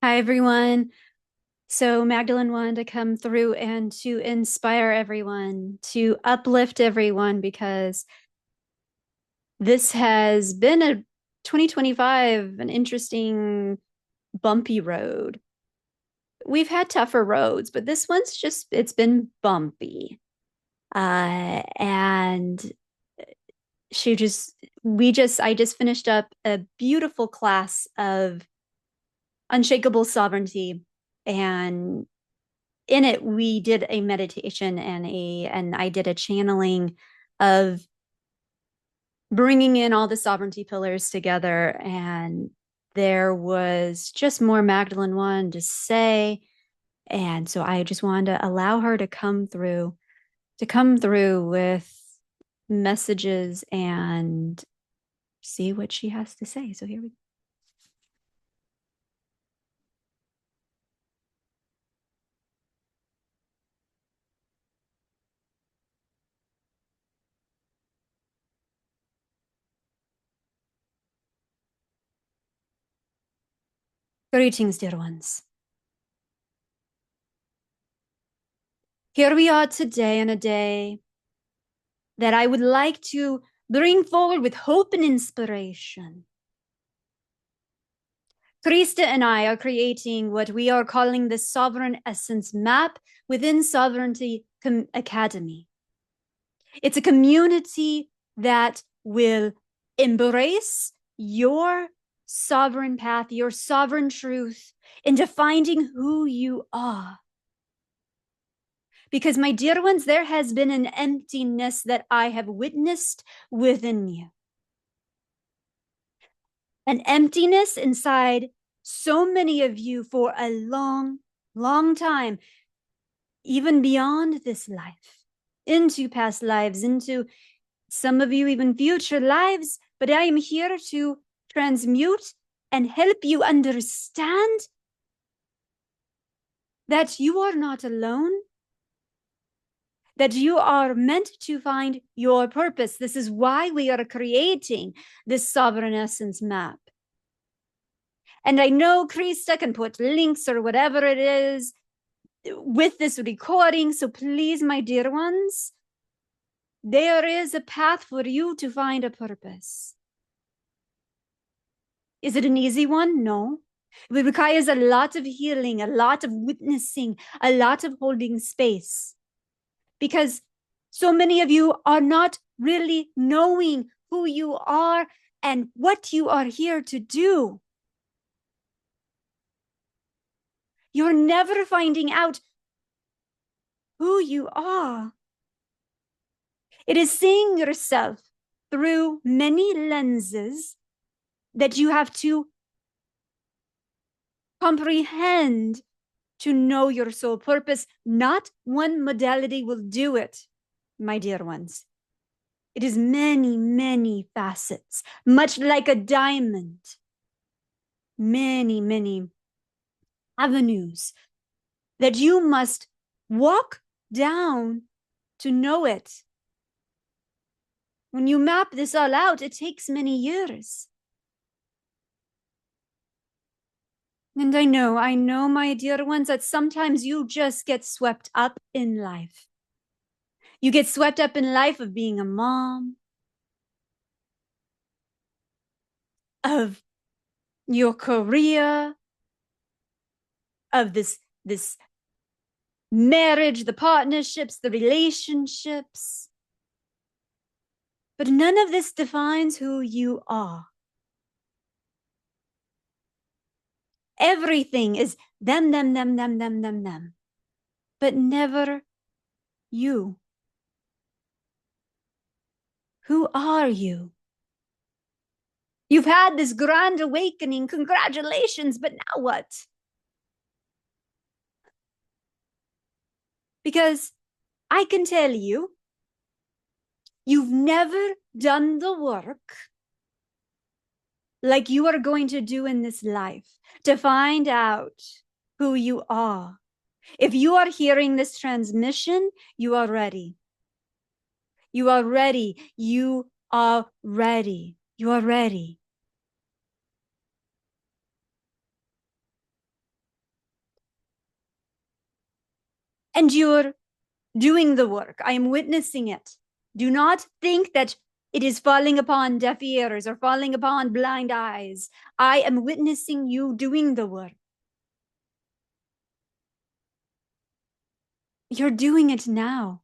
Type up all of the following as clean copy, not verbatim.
Hi, everyone. So, Magdalene wanted to come through and to inspire everyone, to uplift everyone, because this has been a 2025, an interesting, bumpy road. We've had tougher roads, but this one's it's been bumpy. And she just, I just finished up a beautiful class of unshakable sovereignty, and in it we did a meditation and I did a channeling of bringing in all the sovereignty pillars together, and there was just more Magdalene wanted to say, and so I just wanted to allow her to come through with messages and see what she has to say. So here we go. Greetings, dear ones. Here we are today, on a day that I would like to bring forward with hope and inspiration. Krista and I are creating what we are calling the Sovereign Essence Map within Sovereignty Academy. It's a community that will embrace your sovereign path, your sovereign truth, into finding who you are. Because, my dear ones, there has been an emptiness that I have witnessed within you. An emptiness inside so many of you for a long, long time, even beyond this life, into past lives, into some of you even future lives. But I am here to transmute and help you understand that you are not alone, that you are meant to find your purpose. This is why we are creating this Sovereign Essence Map. And I know Krista can put links or whatever it is with this recording. So please, my dear ones, there is a path for you to find a purpose. Is it an easy one? No. It requires a lot of healing, a lot of witnessing, a lot of holding space. Because so many of you are not really knowing who you are and what you are here to do. You're never finding out who you are. It is seeing yourself through many lenses that you have to comprehend to know your soul purpose. Not one modality will do it, my dear ones. It is many, many facets, much like a diamond. Many, many avenues that you must walk down to know it. When you map this all out, it takes many years. And I know, my dear ones, that sometimes you just get swept up in life. You get swept up in life of being a mom, of your career, of this marriage, the partnerships, the relationships. But none of this defines who you are. Everything is them, but never you. Who are you? You've had this grand awakening. Congratulations, but now what? Because I can tell you, you've never done the work like you are going to do in this life to find out who you are. If you are hearing this transmission, you are ready. You are ready. You are ready. You are ready. And you're doing the work. I am witnessing it. Do not think that it is falling upon deaf ears or falling upon blind eyes. I am witnessing you doing the work. You're doing it now.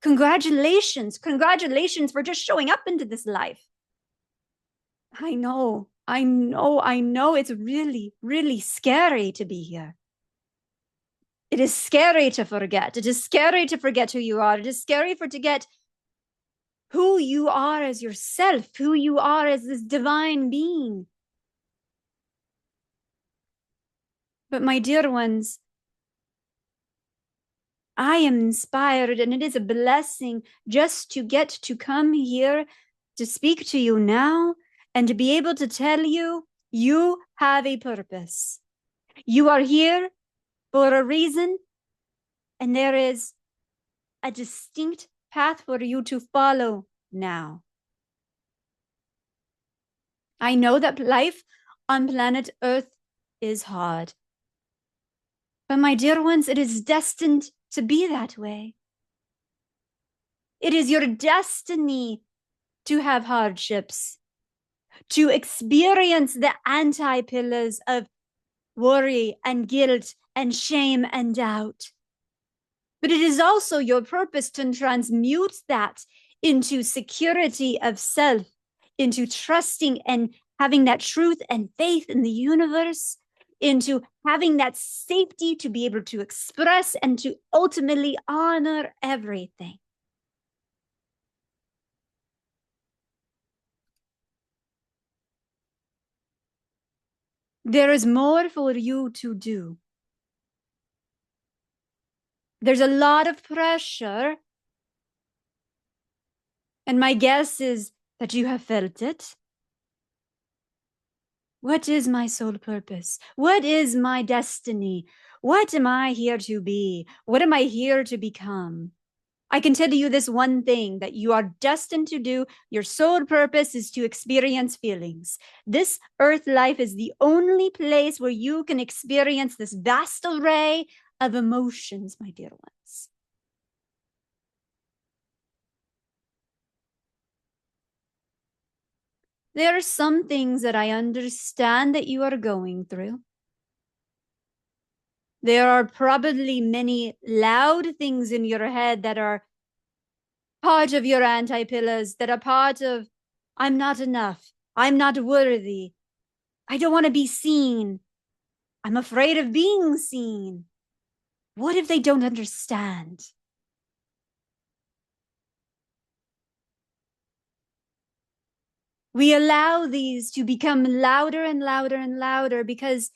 Congratulations. Congratulations for just showing up into this life. I know. It's really, really scary to be here. It is scary to forget. It is scary to forget who you are. It is scary to get who you are as yourself, who you are as this divine being. But my dear ones, I am inspired, and it is a blessing just to get to come here to speak to you now and to be able to tell you you have a purpose. You are here for a reason, and there is a distinct path for you to follow now. I know that life on planet Earth is hard. But my dear ones, it is destined to be that way. It is your destiny to have hardships, to experience the anti-pillars of worry and guilt and shame and doubt. But it is also your purpose to transmute that into security of self, into trusting and having that truth and faith in the universe, into having that safety to be able to express and to ultimately honor everything. There is more for you to do. There's a lot of pressure, and my guess is that you have felt it. What is my sole purpose? What is my destiny? What am I here to be? What am I here to become? I can tell you this one thing that you are destined to do. Your sole purpose is to experience feelings. This earth life is the only place where you can experience this vast array of emotions, my dear ones. There are some things that I understand that you are going through. There are probably many loud things in your head that are part of your anti-pillars, that are part of, I'm not enough, I'm not worthy, I don't want to be seen, I'm afraid of being seen. What if they don't understand? We allow these to become louder and louder and louder because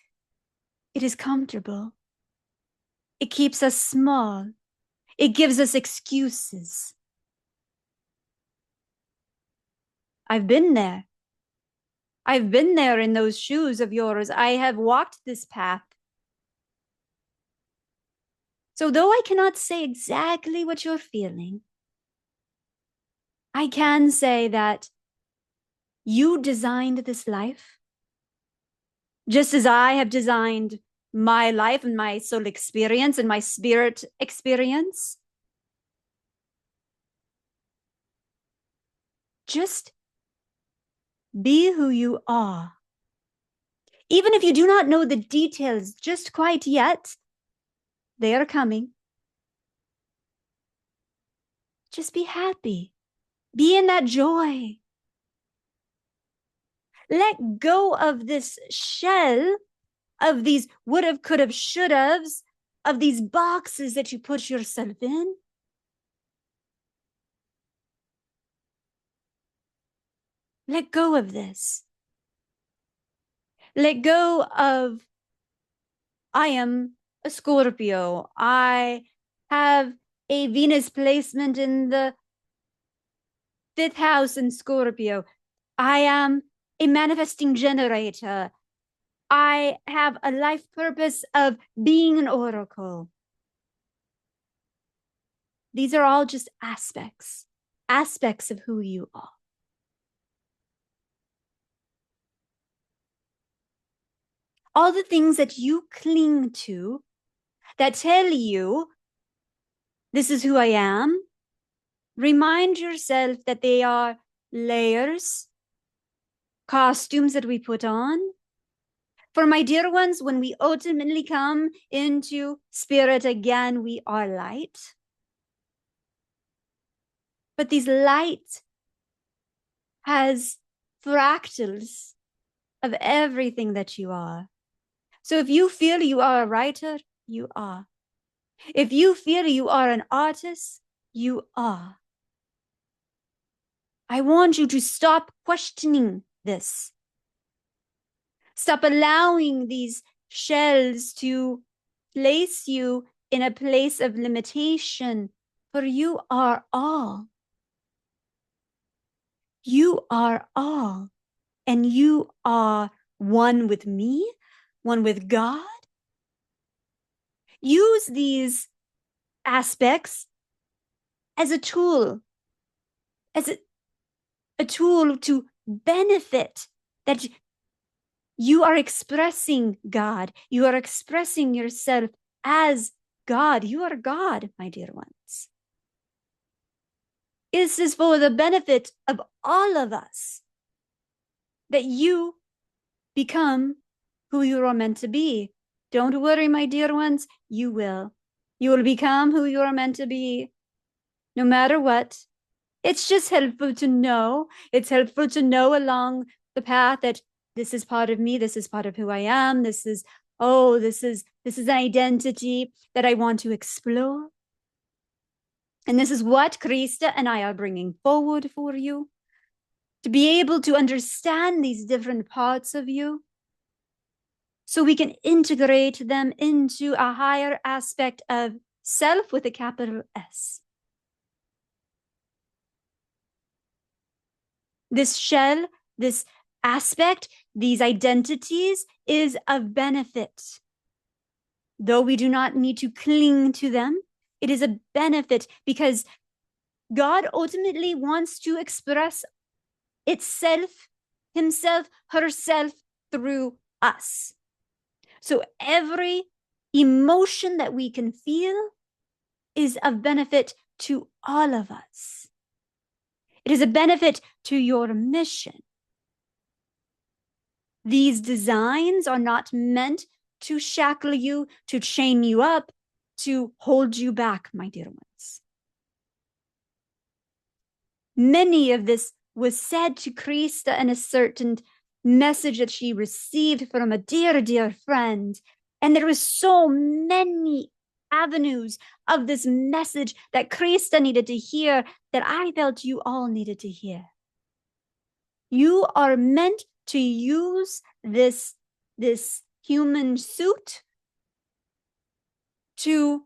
it is comfortable. It keeps us small. It gives us excuses. I've been there. I've been there in those shoes of yours. I have walked this path. So though I cannot say exactly what you're feeling, I can say that you designed this life, just as I have designed my life and my soul experience and my spirit experience. Just be who you are. Even if you do not know the details just quite yet, they are coming. Just be happy. Be in that joy. Let go of this shell of these would have, could have, should haves, of these boxes that you put yourself in. Let go of this. Let go of, I am a Scorpio. I have a Venus placement in the 5th house in Scorpio. I am a manifesting generator. I have a life purpose of being an oracle. These are all just aspects of who you are. All the things that you cling to that tell you, this is who I am. Remind yourself that they are layers, costumes that we put on. For my dear ones, when we ultimately come into spirit again, we are light. But these light has fractals of everything that you are. So if you feel you are a writer, you are. If you feel you are an artist, you are. I want you to stop questioning this. Stop allowing these shells to place you in a place of limitation, for you are all. You are all, and you are one with me, one with God. Use these aspects as a tool, as a tool to benefit, that you are expressing God. You are expressing yourself as God. You are God, my dear ones. This is for the benefit of all of us, that you become who you are meant to be. Don't worry, my dear ones, you will. You will become who you are meant to be, no matter what. It's just helpful to know. It's helpful to know along the path that this is part of me, this is part of who I am, this is an identity that I want to explore. And this is what Krista and I are bringing forward for you, to be able to understand these different parts of you, so we can integrate them into a higher aspect of self with a capital S. This shell, this aspect, these identities is of benefit. Though we do not need to cling to them, it is a benefit because God ultimately wants to express itself, himself, herself through us. So every emotion that we can feel is of benefit to all of us. It is a benefit to your mission. These designs are not meant to shackle you, to chain you up, to hold you back, my dear ones. Many of this was said to Krista in a certain message that she received from a dear, dear friend. And there was so many avenues of this message that Krista needed to hear that I felt you all needed to hear. You are meant to use this human suit to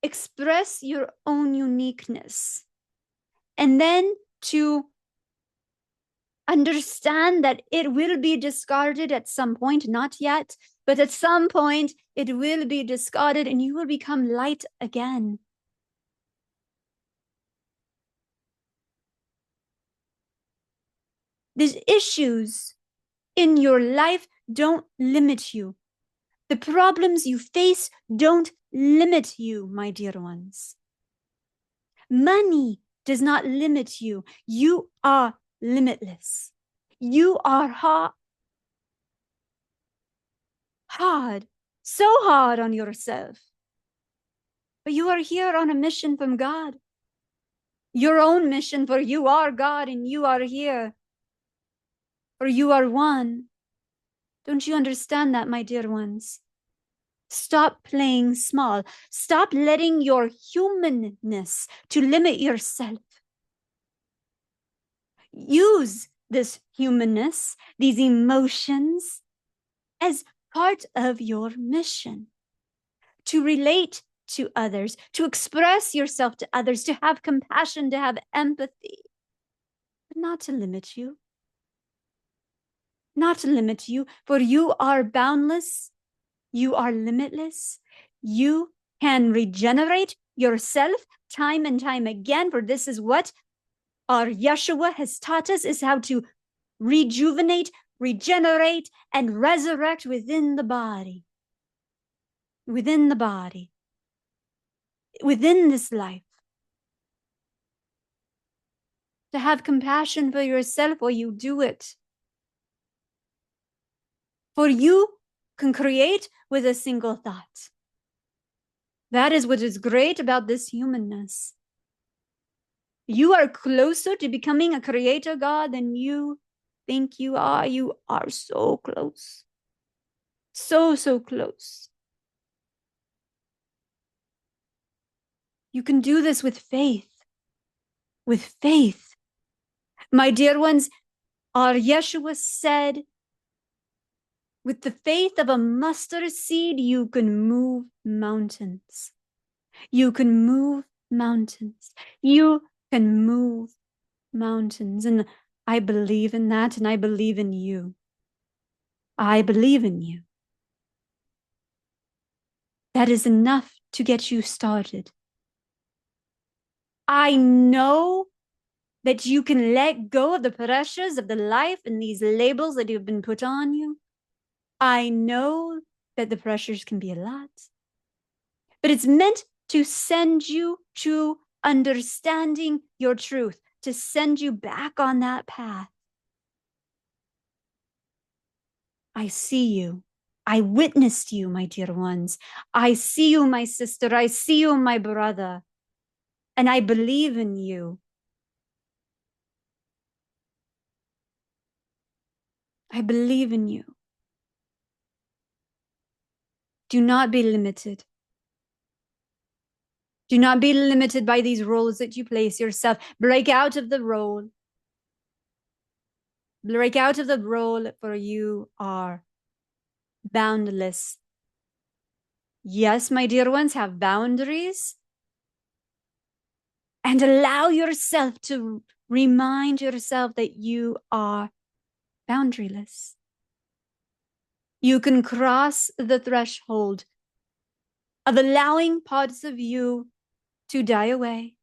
express your own uniqueness, and then to understand that it will be discarded at some point, not yet, but at some point it will be discarded and you will become light again. These issues in your life don't limit you. The problems you face don't limit you, my dear ones. Money does not limit you. You are limitless. You are hard, so hard on yourself. But you are here on a mission from God. Your own mission, for you are God and you are here. For you are one. Don't you understand that, my dear ones? Stop playing small. Stop letting your humanness to limit yourself. Use this humanness, these emotions, as part of your mission. To relate to others, to express yourself to others, to have compassion, to have empathy, but not to limit you. Not to limit you, for you are boundless. You are limitless. You can regenerate yourself time and time again, for this is what our Yeshua has taught us, is how to rejuvenate, regenerate, and resurrect within the body. within the body, within this life. To have compassion for yourself while you do it. For you can create with a single thought. That is what is great about this humanness. You are closer to becoming a creator God than you think you are. You are so close. So, so close. You can do this with faith. With faith. My dear ones, our Yeshua said, with the faith of a mustard seed, you can move mountains. You can move mountains. You can move mountains. And I believe in that, and I believe in you. I believe in you. That is enough to get you started. I know that you can let go of the pressures of the life and these labels that have been put on you. I know that the pressures can be a lot, but it's meant to send you to understanding your truth, to send you back on that path. I see you. I witnessed you, my dear ones. I see you, my sister. I see you, my brother. And I believe in you. I believe in you. Do not be limited. Do not be limited by these roles that you place yourself. Break out of the role. Break out of the role, for you are boundless. Yes, my dear ones, have boundaries. And allow yourself to remind yourself that you are boundaryless. You can cross the threshold of allowing parts of you to die away,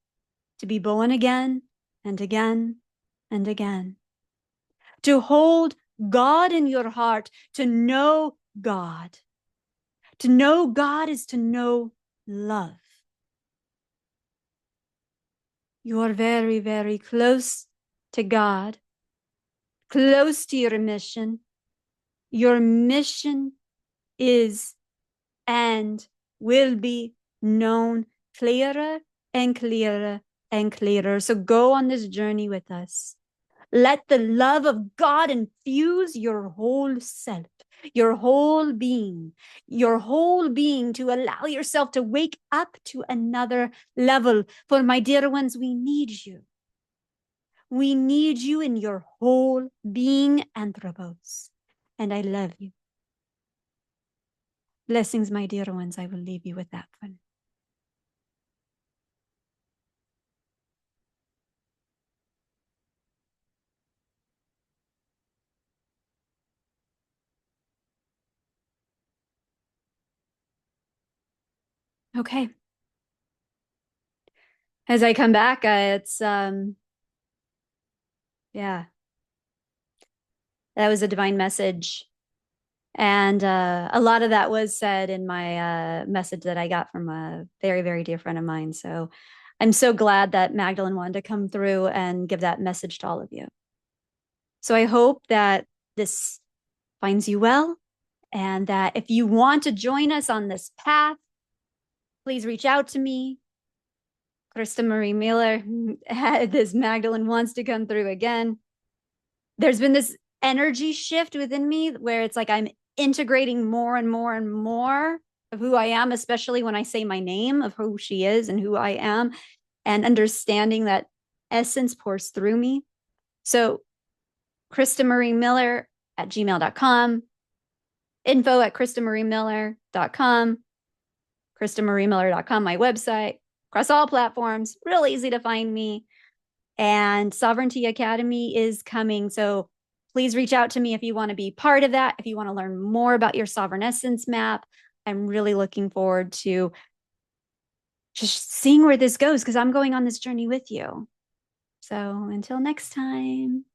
to be born again and again and again. To hold God in your heart, to know God. To know God is to know love. You are very, very close to God, close to your mission. Your mission is and will be known clearer and clearer and clearer. So go on this journey with us. Let the love of God infuse your whole self, your whole being to allow yourself to wake up to another level. For my dear ones, we need you. We need you in your whole being, Anthropos. And I love you. Blessings, my dear ones. I will leave you with that one. Okay. As I come back, it's yeah, that was a divine message. And a lot of that was said in my message that I got from a very, very dear friend of mine. So I'm so glad that Magdalene wanted to come through and give that message to all of you. So I hope that this finds you well, and that if you want to join us on this path, please reach out to me. Krista Marie Miller, this Magdalene wants to come through again. There's been this energy shift within me where it's like I'm integrating more and more and more of who I am, especially when I say my name of who she is and who I am, and understanding that essence pours through me. So Krista Marie Miller at gmail.com, info at KristaMarieMiller.com, KristaMarieMiller.com, my website, across all platforms, real easy to find me. And Sovereignty Academy is coming. So please reach out to me if you want to be part of that, if you want to learn more about your sovereign essence map. I'm really looking forward to just seeing where this goes, because I'm going on this journey with you. So until next time.